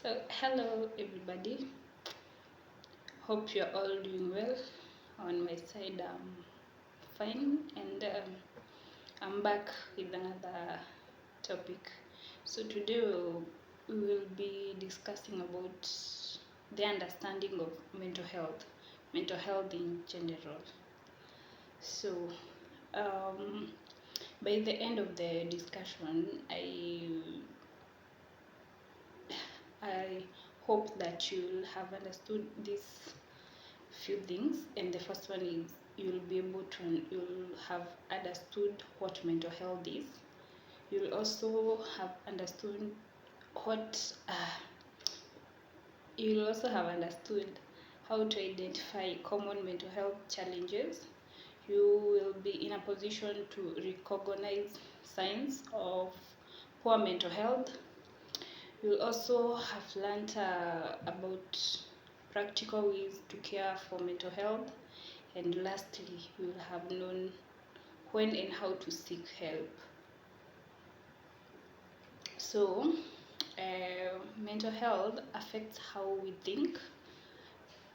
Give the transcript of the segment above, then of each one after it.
So, hello everybody. Hope you're all doing well. On my side, I'm fine, and I'm back with another topic. So, today we will be discussing about the understanding of mental health in general. So, um, by the end of the discussion, I hope that you'll have understood these few things, and the first one is you'll have understood what mental health is. You'll also have understood what you'll also have understood how to identify common mental health challenges. You will be in a position to recognize signs of poor mental health. You'll also have learned about practical ways to care for mental health, and lastly, you will have known when and how to seek help. So, mental health affects how we think,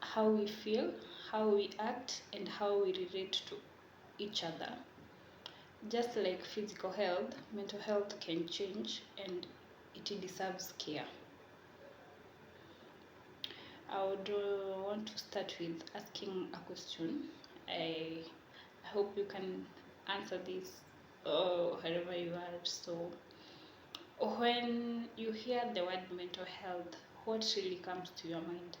how we feel, how we act, and how we relate to each other. Just like physical health, mental health can change and it deserves care. I would want to start with asking a question. I hope you can answer this wherever you are. So, when you hear the word mental health, what really comes to your mind?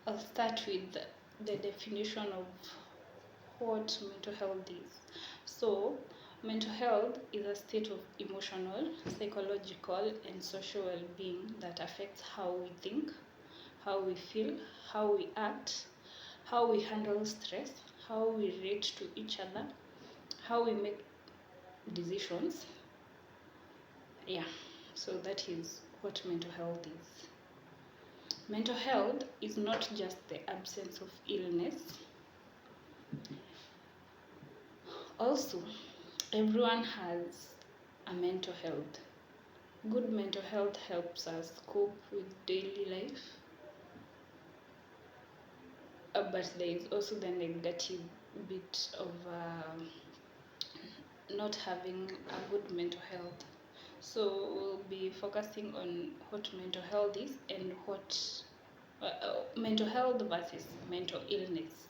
I'll start with the definition of what mental health is. So, mental health is a state of emotional, psychological, and social well being that affects how we think, how we feel, how we act, how we handle stress, how we relate to each other, how we make decisions. Yeah, so that is what mental health is. Mental health is not just the absence of illness. Also, everyone has a mental health. Good mental health helps us cope with daily life, but there is also the negative bit of not having a good mental health. So we'll be focusing on what mental health is and what mental health versus mental illness.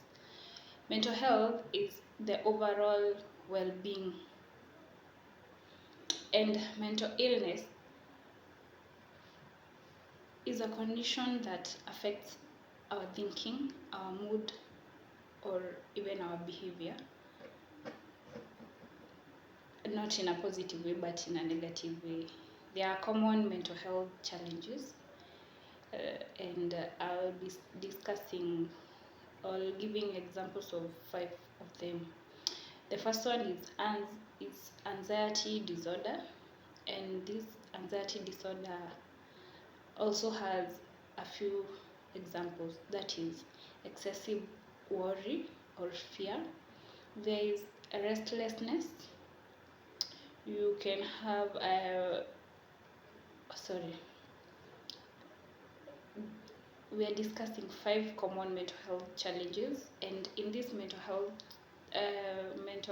Mental health is the overall well-being, and mental illness is a condition that affects our thinking, our mood, or even our behavior. Not in a positive way, but in a negative way. There are common mental health challenges, and I'll be discussing or giving examples of 5 of them. The first one is anxiety disorder, and this anxiety disorder also has a few examples. That is excessive worry or fear. There is restlessness. You can have we are discussing 5 common mental health challenges, and in these mental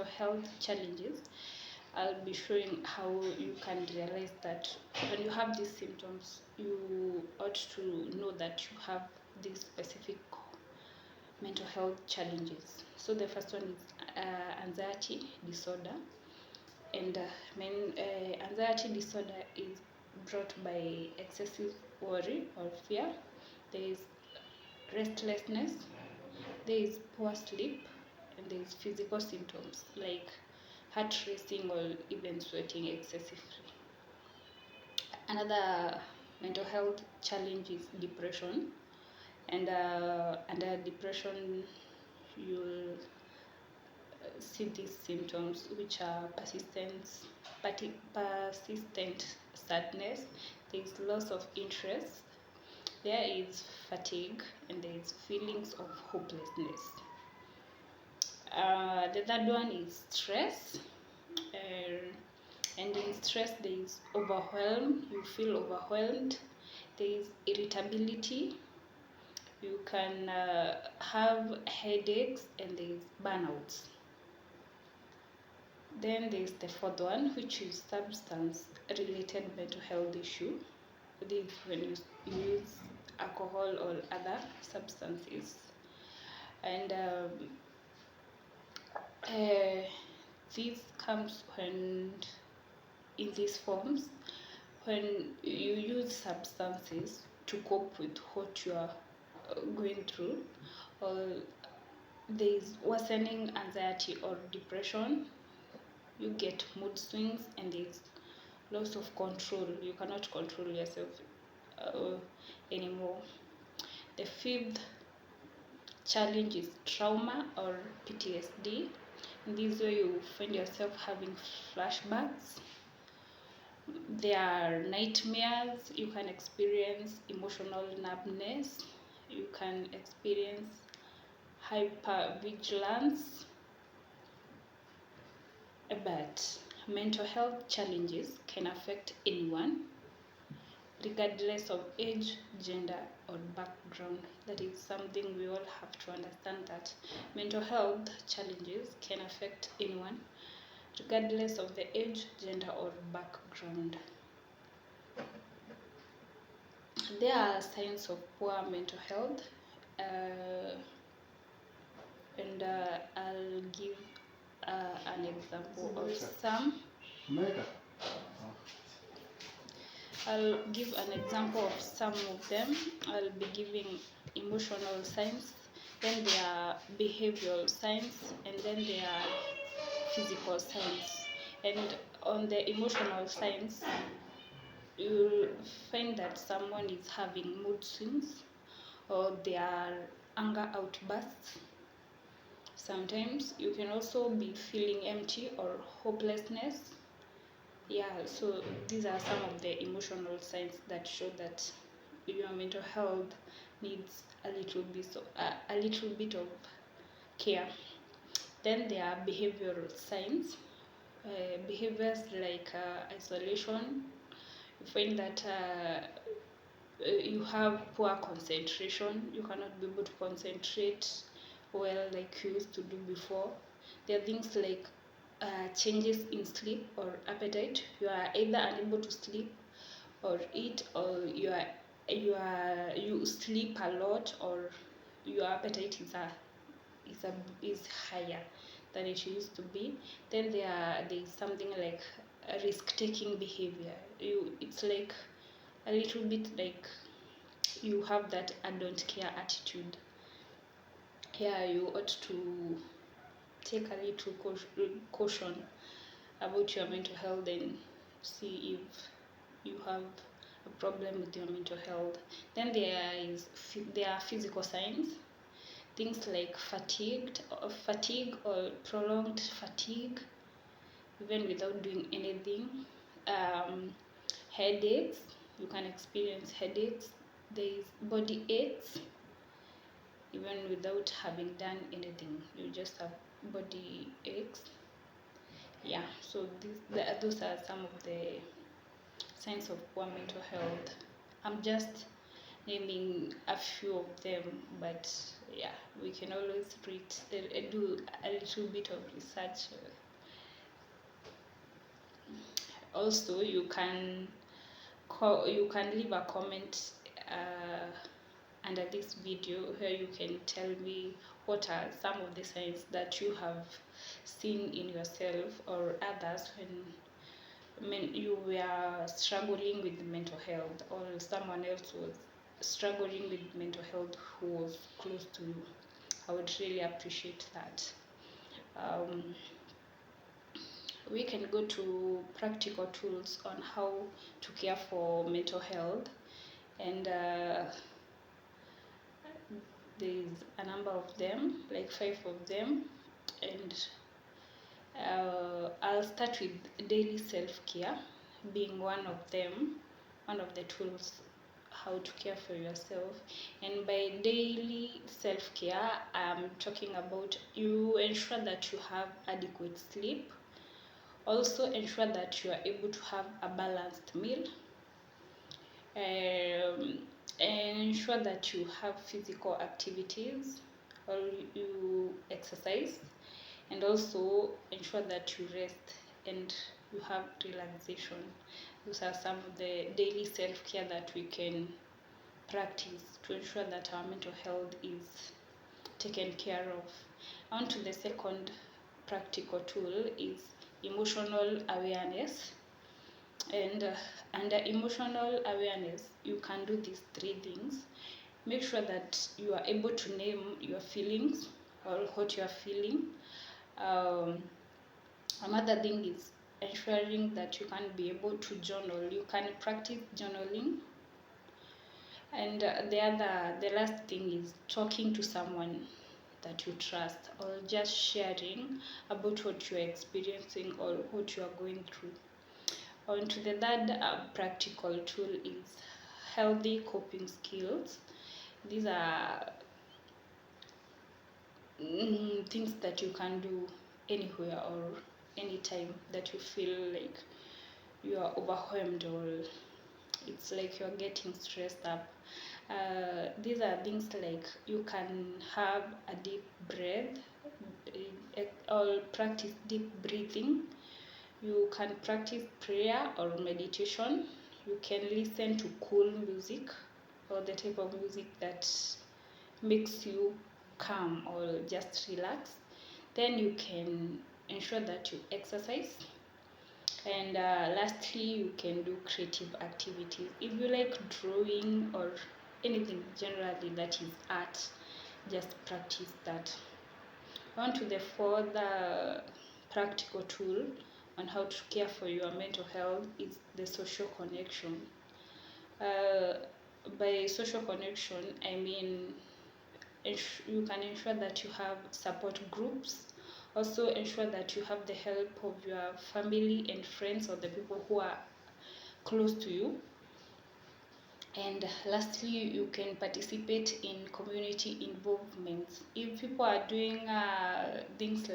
health challenges, I'll be showing how you can realize that when you have these symptoms, you ought to know that you have these specific mental health challenges. So the first one is anxiety disorder, and anxiety disorder is brought by excessive worry or fear. There is restlessness, there is poor sleep, and there is physical symptoms like heart racing or even sweating excessively. Another mental health challenge is depression, and under depression you'll see these symptoms, which are persistent sadness, there is loss of interest, there is fatigue, and there is feelings of hopelessness. The third one is stress, stress, there is overwhelm, you feel overwhelmed, there is irritability, you can have headaches, and there is burnouts. Then there is the fourth one, which is substance related mental health issue. This is when you use alcohol or other substances. And this comes when, in these forms, when you use substances to cope with what you are going through, or there is worsening anxiety or depression, you get mood swings, and there is loss of control. You cannot control yourself anymore. The fifth challenge is trauma or PTSD. In this way, you find yourself having flashbacks. There are nightmares. You can experience emotional numbness. You can experience hypervigilance. But mental health challenges can affect anyone, regardless of age, gender, or background. That is something we all have to understand, that mental health challenges can affect anyone, regardless of the age, gender, or background. There are signs of poor mental health, and I'll give an example of some. I'll give an example of some of them. I'll be giving emotional signs, then there are behavioral signs, and then there are physical signs. And on the emotional signs, you'll find that someone is having mood swings, or there are anger outbursts. Sometimes you can also be feeling empty or hopelessness. Yeah, so these are some of the emotional signs that show that your mental health needs a little bit of care. Then there are behavioral signs. Behaviors like isolation. You find that you have poor concentration. You cannot be able to concentrate well like you used to do before. There are things like changes in sleep or appetite. You are either unable to sleep or eat, or you sleep a lot, or your appetite is higher than it used to be. Then there is something like a risk-taking behavior. It's like a little bit like you have that I don't care attitude. Here you ought to take a little caution about your mental health and see if you have a problem with your mental health. Then there are physical signs, things like fatigue or prolonged fatigue, even without doing anything. Headaches, you can experience headaches. There is body aches, even without having done anything, you just have body aches. Yeah, so those are some of the signs of poor mental health. I'm just naming a few of them, but yeah, we can always do a little bit of research. Also, you can leave a comment under this video where you can tell me what are some of the signs that you have seen in yourself or others when you were struggling with mental health, or someone else was struggling with mental health who was close to you. I would really appreciate that. We can go to practical tools on how to care for mental health, and there's a number of them, like 5 of them, and I'll start with daily self-care being one of them, one of the tools how to care for yourself. And by daily self-care, I'm talking about you ensure that you have adequate sleep, Also ensure that you are able to have a balanced meal. And ensure that you have physical activities or you exercise, and also ensure that you rest and you have relaxation. Those are some of the daily self-care that we can practice to ensure that our mental health is taken care of. On to the second practical tool is emotional awareness. And under emotional awareness, you can do these three things. Make sure that you are able to name your feelings or what you are feeling. Another thing is ensuring that you can be able to journal. You can practice journaling. And the last thing is talking to someone that you trust, or just sharing about what you are experiencing or what you are going through. On to the third practical tool is healthy coping skills. These are things that you can do anywhere or anytime that you feel like you are overwhelmed or it's like you're getting stressed up. These are things like you can have a deep breath or practice deep breathing. You can practice prayer or meditation. You can listen to cool music or the type of music that makes you calm or just relax. Then you can ensure that you exercise. And lastly, you can do creative activities. If you like drawing or anything generally that is art, just practice that. On to the fourth practical tool on how to care for your mental health is the social connection. Uh, by social connection, I mean you can ensure that you have support groups. Also ensure that you have the help of your family and friends or the people who are close to you. And lastly, you can participate in community involvements. If people are doing things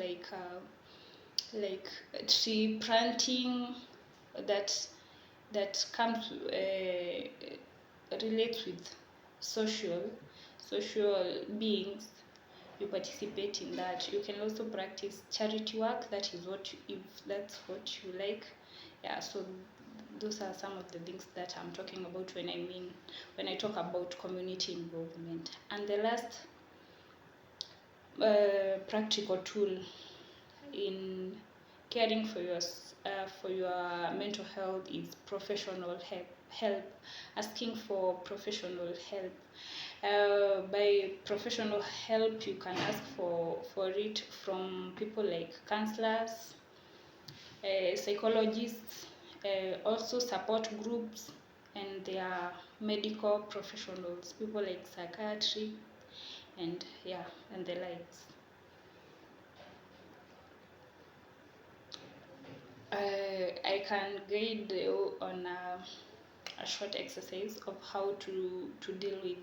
like tree planting that comes relates with social beings, you participate in that. You can also practice charity work. That is what if that's what you like. Yeah, so those are some of the things that I'm talking about when I talk about community involvement. And the last practical tool in caring for your mental health is professional help. Asking for professional help. By professional help, you can ask for it from people like counselors, psychologists, also support groups, and there are medical professionals, people like psychiatry, and yeah, and the likes. I can guide you on a short exercise of how to deal with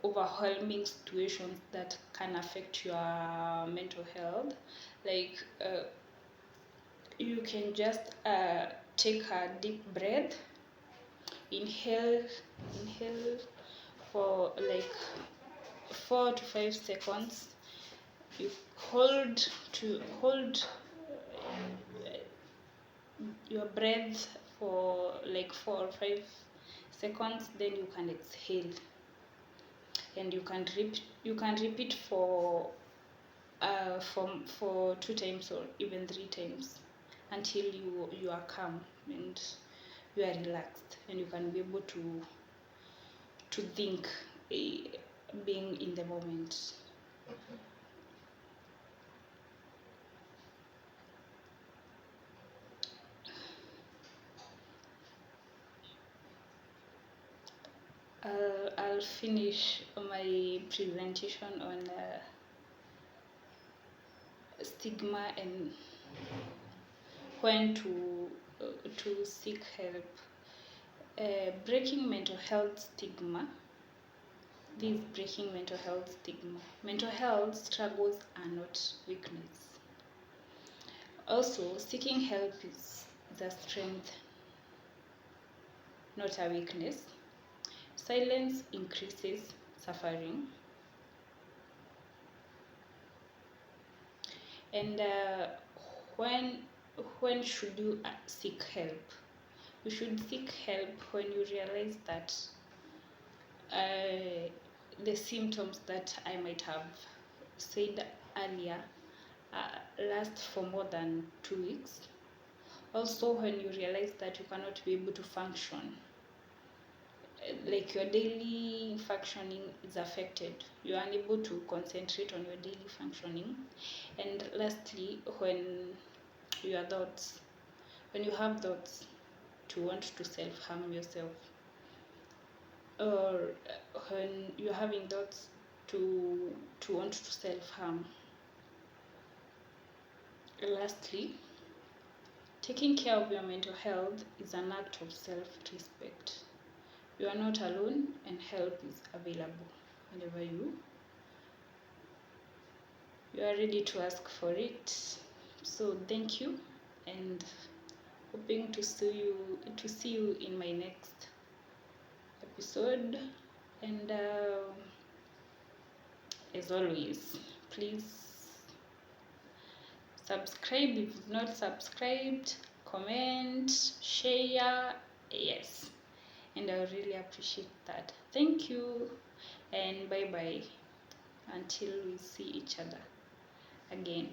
overwhelming situations that can affect your mental health. Like you can just take a deep breath, inhale for like 4 to 5 seconds. You hold your breath for like 4 or 5 seconds, then you can exhale, and you can repeat for 2 times or even 3 times until you are calm and you are relaxed, and you can be able to think, being in the moment. I'll finish my presentation on stigma and when to seek help. Breaking mental health stigma. This breaking mental health stigma. Mental health struggles are not weakness. Also, seeking help is the strength, not a weakness. Silence increases suffering. And when when should you seek help? You should seek help when you realize that the symptoms that I might have said earlier last for more than 2 weeks. Also, when you realize that you cannot be able to function, like your daily functioning is affected, you are unable to concentrate on your daily functioning. And lastly, when your thoughts, when you have thoughts to want to self-harm yourself, or when you're having thoughts to want to self-harm. Lastly, taking care of your mental health is an act of self-respect. You are not alone, and help is available whenever you are ready to ask for it. So thank you, and hoping to see you in my next episode. And as always, please subscribe if you've not subscribed, comment, share, yes, and I really appreciate that. Thank you, and bye bye until we see each other again.